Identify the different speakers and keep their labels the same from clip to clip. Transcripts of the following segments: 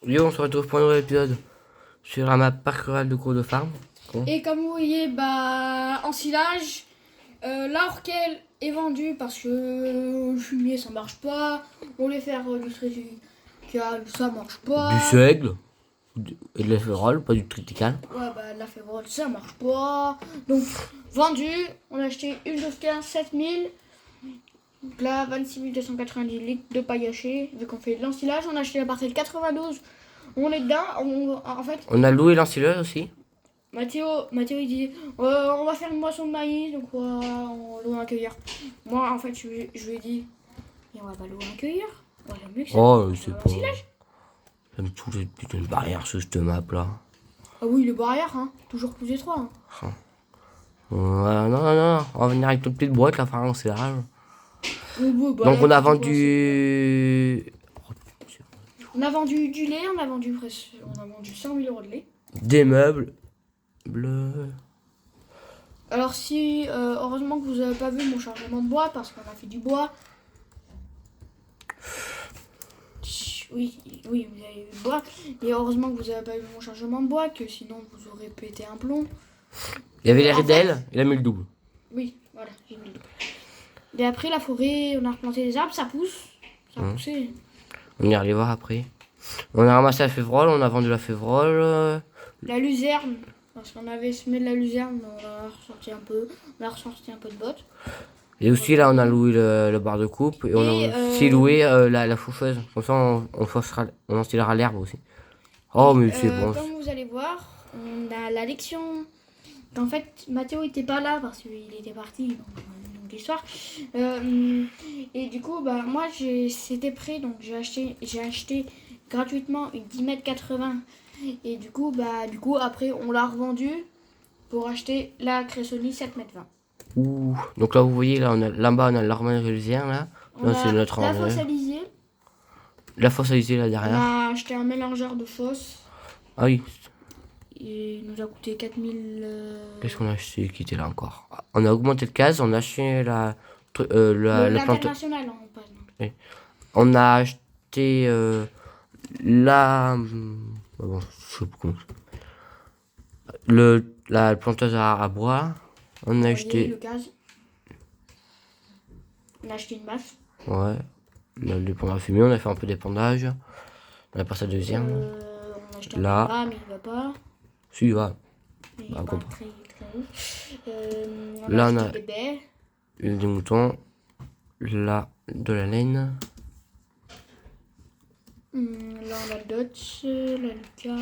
Speaker 1: Yo, on se retrouve pour un nouvel épisode sur la map Parc Rural de Cours de Farm. Bon.
Speaker 2: Et comme vous voyez, en silage, la Orkel est vendue parce que le fumier ça marche pas. On voulait faire du triticale, ça marche pas.
Speaker 1: Du seigle et de la férolle, pas du triticale.
Speaker 2: Ouais, la févrole ça marche pas. Donc, vendu, on a acheté une Tosca 7000. Donc là, 26 290 litres de paille hachée. Vu qu'on fait de l'ensilage, on a acheté la parcelle 92. On est dedans. En fait,
Speaker 1: On a loué l'ensileuse aussi.
Speaker 2: Mathéo il dit on va faire une moisson de maïs, donc on loue un cueilleur. Moi en fait je lui ai dit et on va pas louer un cueilleur. Ouais, j'aime mieux que ça.
Speaker 1: Oh, c'est pas.
Speaker 2: Silage.
Speaker 1: J'aime toutes les putains de barrières sur cette map là.
Speaker 2: Ah oui, le barrière, hein, toujours plus étroit. Hein.
Speaker 1: Non, on va venir avec notre petite boîte là, faire un ensilage.
Speaker 2: Donc
Speaker 1: Donc on a vendu.
Speaker 2: On a vendu du lait, on a vendu 100 000 € de lait.
Speaker 1: Des meubles bleus.
Speaker 2: Alors si, heureusement que vous avez pas vu mon chargement de bois parce qu'on a fait du bois. Oui, vous avez vu le bois. Et heureusement que vous avez pas vu mon chargement de bois, que sinon vous aurez pété un plomb.
Speaker 1: Il y avait les ridelles, il a mis le double.
Speaker 2: Oui, voilà, j'ai mis le double. Et après la forêt, on a replanté des arbres, ça pousse. Ça a poussé.
Speaker 1: On ira les voir après. On a ramassé la févrole, on a vendu la févrole.
Speaker 2: La luzerne, parce qu'on avait semé de la luzerne, on a ressorti un peu. On a ressorti un peu de bottes.
Speaker 1: Et aussi là on a loué le bar de coupe et on a aussi loué la faucheuse. Comme ça on ensilera l'herbe aussi. Oh mais c'est bon.
Speaker 2: Comme vous allez voir, on a la lection. En fait, Mathéo était pas là parce qu'il était parti donc l'histoire. Et du coup, moi c'était prêt, donc j'ai acheté gratuitement une 10,80 m. Et du coup, après on l'a revendu pour acheter la Cressoni 7,20 m.
Speaker 1: Ouh. Donc là vous voyez là-bas on a l'armoire rélusière là. Là c'est notre
Speaker 2: la
Speaker 1: armoire.
Speaker 2: fosse alizée.
Speaker 1: La fosse alizée là
Speaker 2: On
Speaker 1: derrière.
Speaker 2: a acheté un mélangeur de fosse.
Speaker 1: Ah oui.
Speaker 2: Et il nous a coûté 4000.
Speaker 1: Qu'est-ce qu'on a acheté qui était là encore? On a augmenté le case, on a acheté la plante.
Speaker 2: L'international on passe.
Speaker 1: Oui. On a acheté la. Bon, je sais pas comment. La planteuse à bois. On a acheté.
Speaker 2: Le gaz. On a acheté une bâche.
Speaker 1: Ouais. L'épandage à fumier, on a fait un peu d'épandage. On a passé la deuxième.
Speaker 2: On a acheté
Speaker 1: Là.
Speaker 2: un bras, mais il va pas.
Speaker 1: Si, il va.
Speaker 2: Il
Speaker 1: Bah,
Speaker 2: va pas très ouf.
Speaker 1: Là,
Speaker 2: on
Speaker 1: on
Speaker 2: a
Speaker 1: a
Speaker 2: acheté des baies.
Speaker 1: des moutons. Là, de la laine.
Speaker 2: Là, on a le Dutch, la Luca.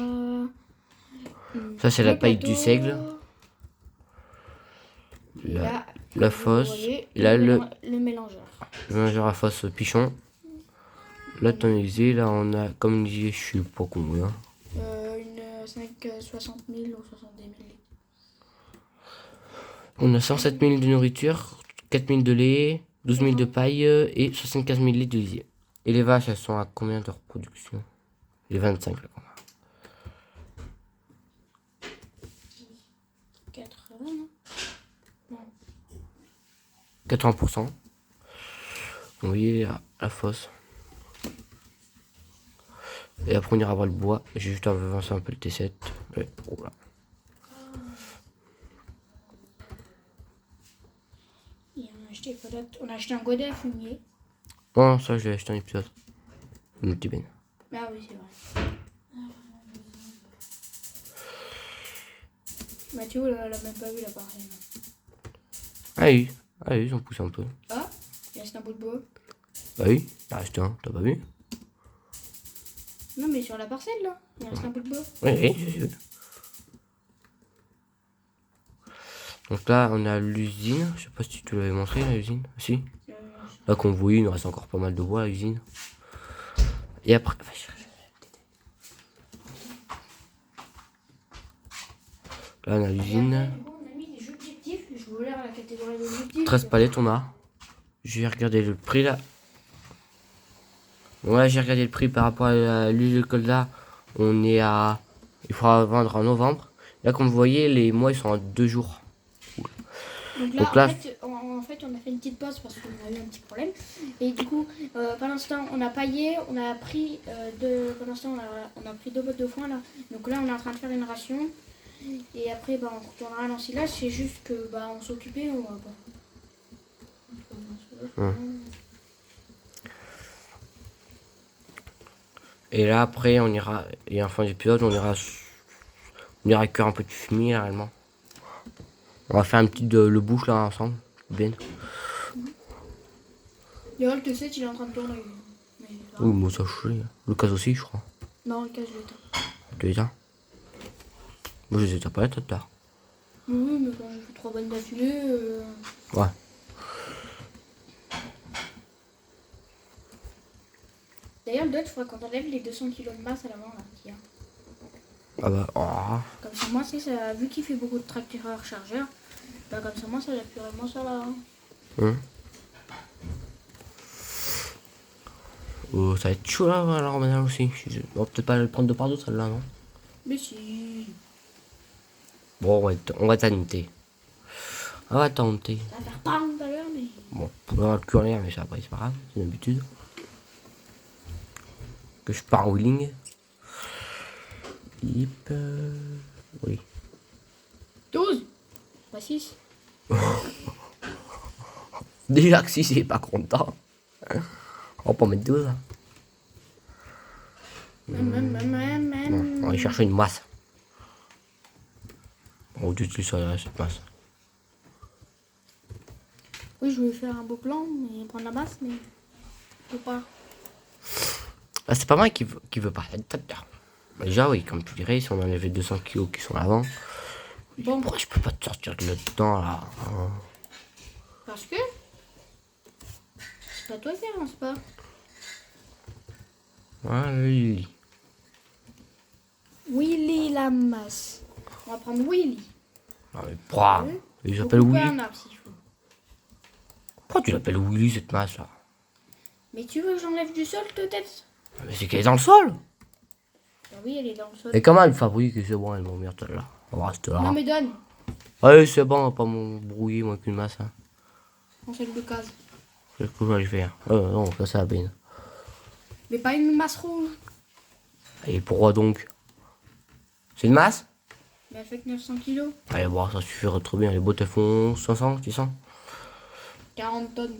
Speaker 1: Ça, c'est la paille
Speaker 2: plateau.
Speaker 1: du seigle. La fosse.
Speaker 2: Voyez,
Speaker 1: Là, le
Speaker 2: mélangeur.
Speaker 1: mélangeur à fosse pichon. Là, tonalisé. Là, on a, comme je disais, je sais pas combien.
Speaker 2: Une 60 000 ou 70 000 litres.
Speaker 1: On a 107 000 de nourriture, 4 000 de lait, 12 000 de paille et 75 000 litres de lisier. Et les vaches, elles sont à combien de reproduction? Les 25 là.
Speaker 2: 80, non?
Speaker 1: 80%. Vous voyez la fosse. Et après on ira voir le bois. J'ai juste avancé un peu le T7. Ouais, voilà.
Speaker 2: Et on a acheté un godet à fumier.
Speaker 1: Non, ça je l'ai acheté un épisode. Une petite benne.
Speaker 2: Ah oui, c'est vrai. Mathieu, elle a même pas vu la parcelle.
Speaker 1: Ah oui, ils ont poussé un peu.
Speaker 2: Ah, il reste un bout de bois.
Speaker 1: Bah oui, il en reste un, t'as pas vu?
Speaker 2: Non, mais sur la parcelle là, il reste un bout de bois.
Speaker 1: Oui, j'ai vu. Donc là, on a l'usine. Je sais pas si tu te l'avais montré, l'usine. Si. Là qu'on voit, il nous reste encore pas mal de bois à l'usine. Et après. Là, on a l'usine.
Speaker 2: On a mis des objectifs. Je voulais la catégorie d'objectifs.
Speaker 1: 13 palettes, on a. J'ai regardé le prix là. Ouais, j'ai regardé le prix par rapport à l'huile de colza. On est à. Il faudra vendre en novembre. Là, comme vous voyez, les mois ils sont à 2 jours.
Speaker 2: Donc là, fait, on a fait une petite pause parce qu'on a eu un petit problème. Et du coup, pendant ce temps, on a paillé, on a pris pendant ce temps, on a pris 2 bottes de foin là. Donc là, on est en train de faire une ration. Et après, bah, on retournera à l'ensilage. C'est juste que bah, on s'occupait.
Speaker 1: Et là, après, on ira. Et en fin d'épisode, on ira cuire un peu de fumier, là, réellement. On va faire un petit le bouche, là, ensemble. Bien.
Speaker 2: Et le T7, il est en train de tourner. Mais,
Speaker 1: Oui, moi, ça chie. Le cas aussi, je crois.
Speaker 2: non, le cas, je l'éteins.
Speaker 1: Tu les as? Moi, je les ai pas tout à l'heure.
Speaker 2: Oui, mais quand j'ai fait 3 bonnes d'affilée.
Speaker 1: Ouais.
Speaker 2: D'ailleurs, le Dodge, il faudrait qu'on enlève les 200 kg de masse à l'avant là. Qu'il y a.
Speaker 1: Ah bah, oh.
Speaker 2: Comme ça, moi, c'est ça. Vu qu'il fait beaucoup de tracteurs chargeurs, bah, comme ça, moi, ça j'appuierai moins sur la.
Speaker 1: Oh, ça va être chaud là, alors maintenant aussi. On va peut-être pas le prendre de partout celle-là, non?
Speaker 2: Mais si.
Speaker 1: Bon, on va tenter. On va tenter.
Speaker 2: Ça va faire pas tout à l'heure, mais.
Speaker 1: Bon, on va le cuire, mais ça après, c'est pas grave, c'est d'habitude. Que je pars en wheeling. Hip. Oui.
Speaker 2: 12 pas 6.
Speaker 1: Déjà que si c'est pas content. On va pas mettre 12. On va aller chercher une masse. On utilise cette masse.
Speaker 2: Oui, je voulais faire un beau plan, mais prendre la masse, mais. Je peux pas.
Speaker 1: Ah, c'est pas moi qui veut parler de tracteur. Déjà, oui, comme tu dirais, si on enlevait 200 kilos qui sont avant.
Speaker 2: Bon.
Speaker 1: Pourquoi je peux pas te sortir de là-dedans là?
Speaker 2: Parce que. C'est pas toi qui avance pas.
Speaker 1: Ouais, oui.
Speaker 2: Willy la masse. On va prendre Willy.
Speaker 1: Ah, mais pourquoi?
Speaker 2: Oui.
Speaker 1: Il
Speaker 2: Faut
Speaker 1: s'appelle
Speaker 2: couper
Speaker 1: Willy.
Speaker 2: un arbre s'il faut.
Speaker 1: Pourquoi tu l'appelles Willy cette masse là?
Speaker 2: Mais tu veux que j'enlève du sol peut-être?
Speaker 1: Mais c'est qu'elle est dans le sol.
Speaker 2: Bah oui, elle est dans le sol.
Speaker 1: Et comment elle fabrique? C'est bon, elle m'emmerde là. On va rester là.
Speaker 2: Non mais donne.
Speaker 1: Allez, c'est bon, on va pas m'embrouiller moi qu'une masse. Hein.
Speaker 2: En salle de case.
Speaker 1: C'est ce que je vais faire. Non, ça c'est la peine.
Speaker 2: Mais pas une masse rouge.
Speaker 1: Et pourquoi donc? C'est une masse?
Speaker 2: Mais elle fait que 900 kilos.
Speaker 1: Allez, bon, ça suffirait trop bien. Les bottes elles font 500, 600?
Speaker 2: 40 tonnes.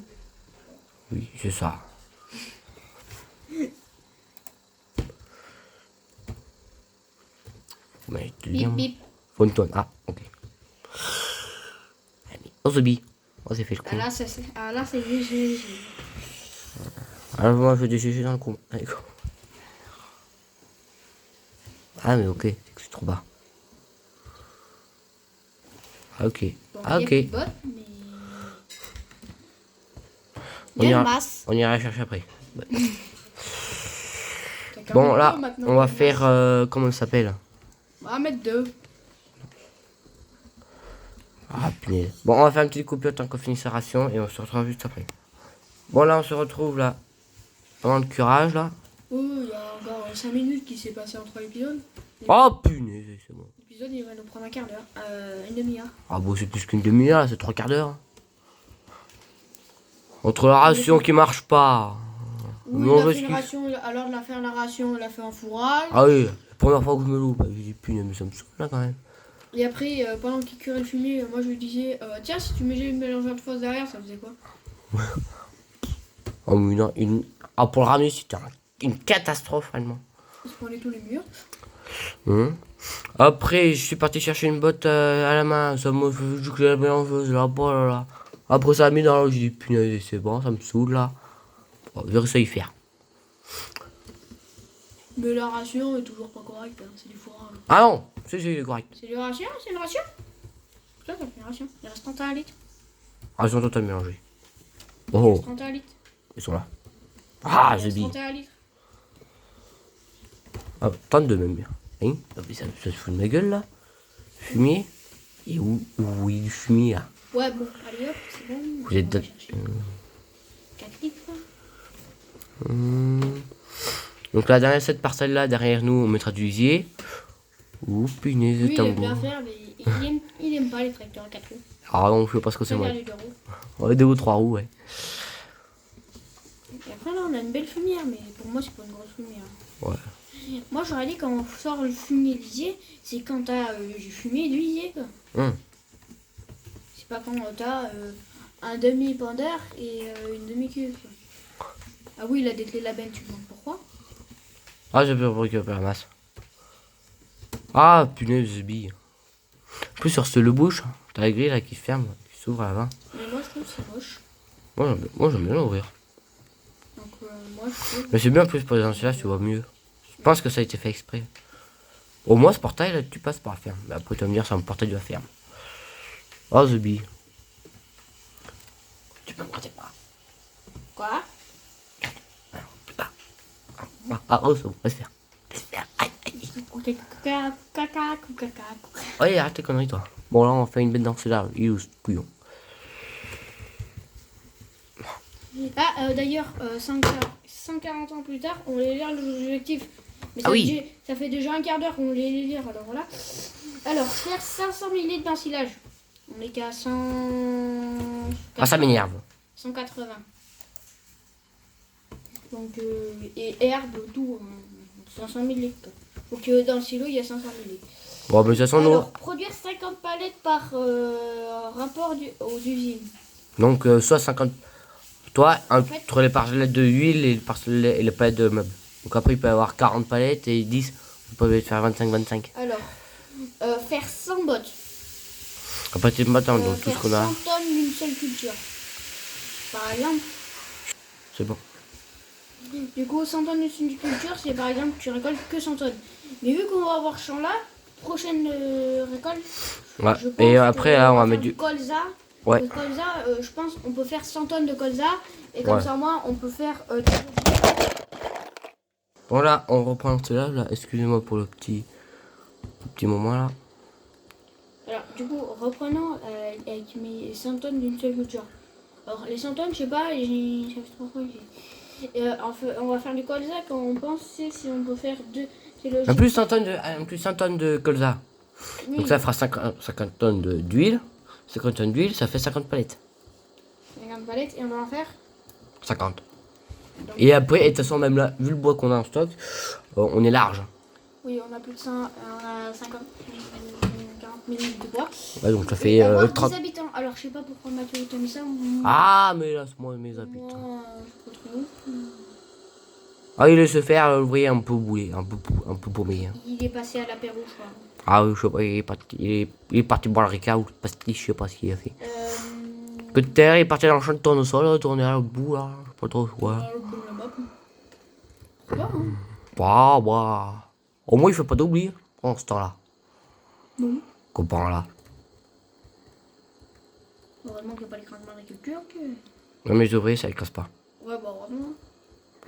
Speaker 1: Oui, c'est ça. Mais tu
Speaker 2: Bip bip.
Speaker 1: faut une tonne. Ah, ok. Allez, on se bille. Oh, c'est fait le coup.
Speaker 2: Ah là, c'est GG.
Speaker 1: Alors, moi, je fais des GG dans le coup. Allez, go. Ah, mais ok, c'est que c'est trop bas. Ah, ok.
Speaker 2: Bon,
Speaker 1: Ah,
Speaker 2: il y a
Speaker 1: ok.
Speaker 2: plus de bottes, mais. Il y a une masse.
Speaker 1: On ira chercher après. Ouais.
Speaker 2: Quelqu'un
Speaker 1: Bon,
Speaker 2: met
Speaker 1: là,
Speaker 2: deux maintenant,
Speaker 1: on va
Speaker 2: une
Speaker 1: faire.
Speaker 2: masse.
Speaker 1: Comment ça s'appelle?
Speaker 2: On va mettre 2.
Speaker 1: Ah, punaise. Bon, on va faire une petite coupure tant qu'on finit sa ration et on se retrouve juste après. Bon, là, on se retrouve là. Pendant le curage là.
Speaker 2: Oh, il y a encore 5 minutes qui s'est passé entre épisodes.
Speaker 1: Oh, punaise, c'est bon.
Speaker 2: L'épisode, il va nous prendre un quart d'heure. Une demi-heure.
Speaker 1: Ah, bon, c'est plus qu'une demi-heure, là, c'est 3 quarts d'heure. Entre la ration qui marche pas.
Speaker 2: Oui, il a fait une ration, alors de la faire la ration, il a fait un fourrage.
Speaker 1: Ah oui, la première fois que je me loupe, j'ai dit punaise, mais ça me saoule là quand même.
Speaker 2: Et après, pendant qu'il curait le fumier, moi je lui disais, tiens, si tu mettais une mélangeur de fosse derrière, ça faisait quoi?
Speaker 1: Oh, mais non, pour le ramener, c'était une catastrophe, vraiment.
Speaker 2: Il se prenait tous les murs.
Speaker 1: Après, je suis parti chercher une botte à la main, ça m'a fait du que la mélangeuse là, oh là là. Après, ça a mis dans l'eau, j'ai dit punaise, c'est bon, ça me saoule là. Bon, je vais ça y faire.
Speaker 2: Mais la ration est toujours pas correcte, hein, c'est du fourrage.
Speaker 1: Ah non, c'est correct.
Speaker 2: C'est du ration? C'est une ration? Ça fait une ration. Il reste 31 litres.
Speaker 1: Ration totale mélangée.
Speaker 2: Il
Speaker 1: Oh,
Speaker 2: reste 31 litres.
Speaker 1: ils sont là. Ah,
Speaker 2: Il
Speaker 1: j'ai
Speaker 2: reste
Speaker 1: dit.
Speaker 2: 31 litres.
Speaker 1: Ah, 32 même bien. Hein? Ah, mais ça se fout de ma gueule là. Fumier. Et où il y a du fumier là?
Speaker 2: Ouais, bon, allez hop, c'est bon.
Speaker 1: Vous êtes
Speaker 2: On va
Speaker 1: de...
Speaker 2: chercher 4 litres.
Speaker 1: Donc la dernière cette parcelle là derrière nous on mettra du lisier. Ouh punaise de
Speaker 2: Lui, il aime
Speaker 1: tambour.
Speaker 2: bien faire, mais il aime pas les tracteurs à 4 roues.
Speaker 1: Ah non, je sais pas ce que c'est moi.
Speaker 2: Regarde les deux roues.
Speaker 1: Ouais, 2 ou 3 roues, ouais.
Speaker 2: Et après là on a une belle fumière, mais pour moi c'est pas une grosse fumière.
Speaker 1: Ouais.
Speaker 2: Moi j'aurais dit quand on sort le fumier de visier, c'est quand t'as du fumier et du visier quoi. C'est pas quand t'as un demi-pendeur et une demi-queue. Quoi. Ah oui, il a des clés de la benne, tu te demandes pourquoi?
Speaker 1: Ah, j'ai pu récupérer la masse. Ah, punaise, de bille. En plus, sur ce le bouche, t'as la grille là qui ferme, qui s'ouvre à l'avant.
Speaker 2: Mais moi je trouve que c'est moche.
Speaker 1: Moi, j'aime bien l'ouvrir.
Speaker 2: Donc moi je trouve.
Speaker 1: Mais c'est bien, en plus, pour les ensilages, tu vois mieux. Je pense que ça a été fait exprès. Au moins, ce portail là, tu passes par la ferme. Mais après, tu vas me dire, c'est un portail de la ferme. Oh, the bee. Tu peux me gratter pas.
Speaker 2: Quoi?
Speaker 1: Ah, oh, ça va se faire. Ouais, arrête tes conneries, toi. Bon, là, on va faire une bête d'ensilage. Il est où ce couillon?
Speaker 2: Ah, d'ailleurs, 140 ans plus tard, on va lire l'objectif. Mais
Speaker 1: Ah oui.
Speaker 2: Ça fait déjà un quart d'heure qu'on les lire, alors voilà. Alors, faire 500 millilitres d'ensilage. On est qu'à 100...
Speaker 1: Ah, ça m'énerve.
Speaker 2: 180. Donc, et herbe, tout, 500 millilitres. Donc, dans le silo, il y a 500 millilitres.
Speaker 1: Bon, mais de toute façon, nous.
Speaker 2: Alors, produire 50 palettes par rapport aux usines.
Speaker 1: Donc, soit 50. Toi,
Speaker 2: fait-
Speaker 1: entre les palettes de huile et les palettes de meubles. Donc, après, il peut y avoir 40 palettes et 10. Vous pouvez faire 25-25.
Speaker 2: Alors, faire 100 bottes.
Speaker 1: Après, tu m'attends, donc tout
Speaker 2: Faire
Speaker 1: ce qu'on a.
Speaker 2: 100 tonnes d'une seule culture. Par exemple,
Speaker 1: C'est bon.
Speaker 2: du coup, 100 tonnes d'une seule culture, c'est par exemple, tu récoltes que 100 tonnes. Mais vu qu'on va avoir ce champ là, prochaine récolte,
Speaker 1: Ouais.
Speaker 2: je pense
Speaker 1: Et après, là, on va
Speaker 2: faire
Speaker 1: mettre
Speaker 2: du
Speaker 1: du.
Speaker 2: colza.
Speaker 1: Ouais.
Speaker 2: Le colza, je pense on peut faire 100 tonnes de colza. Et comme
Speaker 1: Ouais.
Speaker 2: ça, moi, on peut faire...
Speaker 1: Bon, là, on reprend cela. Là. Excusez-moi pour le petit moment là.
Speaker 2: Alors, du coup, reprenons avec mes 100 tonnes d'une seule culture. Alors, les 100 tonnes, je sais pas, ça fait 3 fois que on va faire du colza quand on pense si on peut faire deux. C'est
Speaker 1: En plus, 100 tonnes de colza.
Speaker 2: Oui,
Speaker 1: Donc, ça fera 50 tonnes d'huile. 50 tonnes d'huile, ça fait 50 palettes.
Speaker 2: 50 palettes et on va en faire.
Speaker 1: 50.
Speaker 2: Donc,
Speaker 1: Et après, et de toute façon, même là, vu le bois qu'on a en stock, on est large.
Speaker 2: oui, on a plus de 100, on a 50, 40 minutes de bois.
Speaker 1: Ouais, donc ça
Speaker 2: Et
Speaker 1: fait
Speaker 2: avoir
Speaker 1: 30.
Speaker 2: 10 habitants. Alors, je sais pas pourquoi Mathieu t'a mis ça.
Speaker 1: Ah, mais là, c'est moi mes habitants.
Speaker 2: Moi, je suis pas trop ouf.
Speaker 1: Ah, il laisse se faire l'ouvrier un peu bouilli, un peu paumé. Hein.
Speaker 2: Il est passé à l'apéro, je crois.
Speaker 1: Ah oui, je sais pas, il est parti boire le Ricard ou le pastis, je sais pas ce qu'il a fait. Peut-être il est parti dans le champ de tournesol, tourner à l'autre bout là, je sais pas trop quoi. Bah, bah. Au moins il fait pas d'oubli en ce temps-là.
Speaker 2: Non.
Speaker 1: Copain là.
Speaker 2: Heureusement qu'il n'y a pas les craquements d'agriculture.
Speaker 1: Non mais les ouvriers ça les casse pas.
Speaker 2: Ouais, bah heureusement.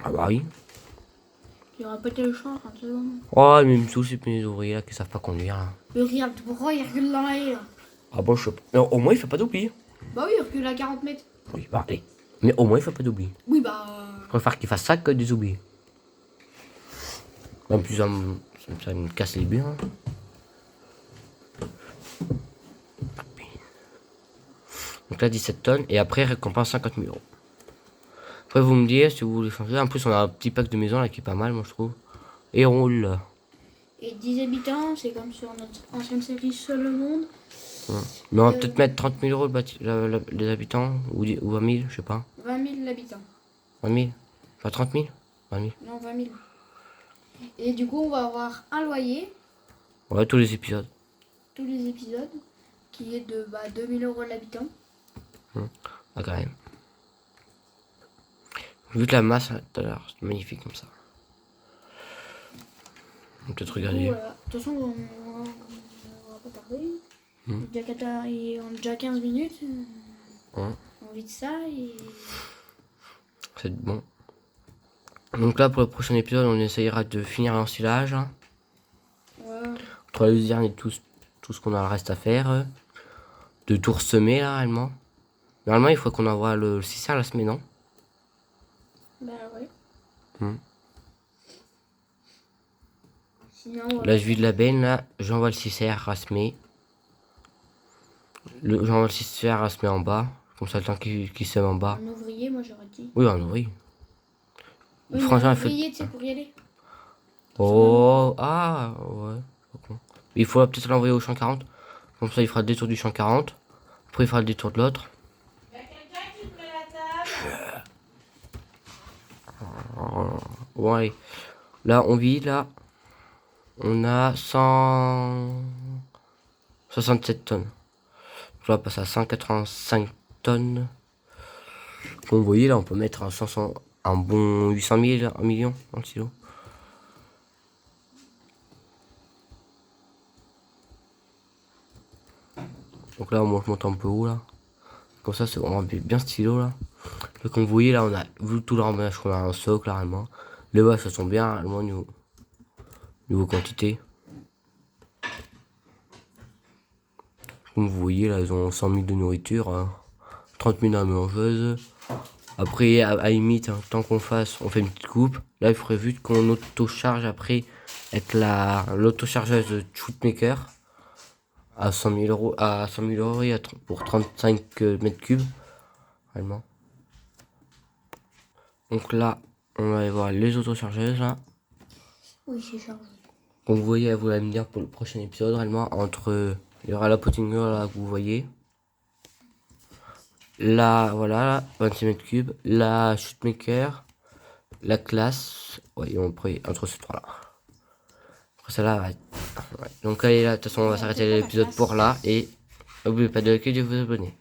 Speaker 1: Ah bah oui.
Speaker 2: Il aurait pété le champ, 30 secondes.
Speaker 1: Oh, mais même tous ces petits ouvriers là qui savent pas conduire là.
Speaker 2: Le regarde, pourquoi il recule dans l'air?
Speaker 1: Ah bon, je sais pas. Mais au moins il fait pas d'oubli.
Speaker 2: Bah oui, il recule à 40 mètres.
Speaker 1: Oui, bah allez. Mais au moins il fait pas d'oubli.
Speaker 2: Oui, bah.
Speaker 1: Je préfère qu'il fasse ça que des oublis. En plus, ça me casse les biens. Donc là, 17 tonnes. Et après, récompense 50 000 euros. Après, vous me dites si vous voulez changer. En plus, on a un petit pack de maison là qui est pas mal, moi je trouve. Et on roule.
Speaker 2: Et 10 habitants, c'est comme sur notre ancienne série Seul le Monde.
Speaker 1: Ouais. Mais on va peut-être mettre 30 000 euros les habitants. Ou 20 000, je sais pas.
Speaker 2: 20 000 l'habitant.
Speaker 1: 20 000. Pas 30 000 20 000.
Speaker 2: Non, 20 000. Et du coup, on va avoir un loyer,
Speaker 1: Ouais, tous les épisodes.
Speaker 2: tous les épisodes, qui est de 2 000 euros l'habitant.
Speaker 1: Ah, quand même. Vu que la masse tout à l'heure, c'est magnifique comme ça. On peut peut-être regarder.
Speaker 2: Voilà. De toute façon, on va pas tarder. On a déjà 15 minutes.
Speaker 1: Ouais.
Speaker 2: On vit de ça et.
Speaker 1: C'est bon. Donc là, pour le prochain épisode, on essayera de finir l'ensilage.
Speaker 2: Ouais.
Speaker 1: Entre la luzerne et tout ce qu'on a le reste à faire. De tout ressemer là, réellement. Normalement, il faut qu'on envoie le 6 la semaine, non?
Speaker 2: Bah ouais.
Speaker 1: Hmm.
Speaker 2: Sinon,
Speaker 1: Là, je vide la benne, là. J'envoie le 6 à semer. Le genre le cistère, elle se met en bas. Comme ça, le temps qui se met en bas.
Speaker 2: Un ouvrier, moi j'aurais dit.
Speaker 1: Oui, un ouvrier.
Speaker 2: Oui, mais
Speaker 1: Franchement,
Speaker 2: un
Speaker 1: elle fait.
Speaker 2: ouvrier, tu sais, pour y aller.
Speaker 1: Oh, ah, ouais. Pas con. Il faut peut-être l'envoyer au champ 40. Comme ça, il fera le détour du champ 40. Après, il fera le détour de l'autre.
Speaker 2: Y'a quelqu'un qui me met la table.
Speaker 1: Bon, allez. Là, on vit, là. On a 167 tonnes. Donc là, on passe à 185 tonnes. Comme vous voyez, là, on peut mettre un bon 800 000, 1 million dans le silo. Donc là, moi, je monte un peu haut, là. Comme ça, c'est vraiment bien stylo, là. Et comme vous voyez, là, on a vu tout le remballage qu'on a un socle, carrément. Les vaches, elles sont bien, réellement, niveau quantité. Comme vous voyez, là, ils ont 100 000 de nourriture, 30 000 à la mélangeuse. Après, à la limite, hein, tant qu'on fasse, on fait une petite coupe. Là, il faudrait vite qu'on auto-charge après avec l'autochargeuse de Shootmaker à 100 000 euros, pour 35 mètres cubes, réellement. Donc là, on va aller voir les autochargeuses, là.
Speaker 2: Oui, c'est chargé.
Speaker 1: Comme vous voyez, vous allez me dire pour le prochain épisode, réellement, il y aura la Pottinger, là, que vous voyez. Là, voilà, 26 mètres cubes. La Shootmaker, la classe. Ouais, ils ont pris entre ces trois-là. Après celle-là, ouais. Donc allez, là, de toute façon, on va s'arrêter l'épisode pour là. Et n'oubliez pas de liker et de vous abonner.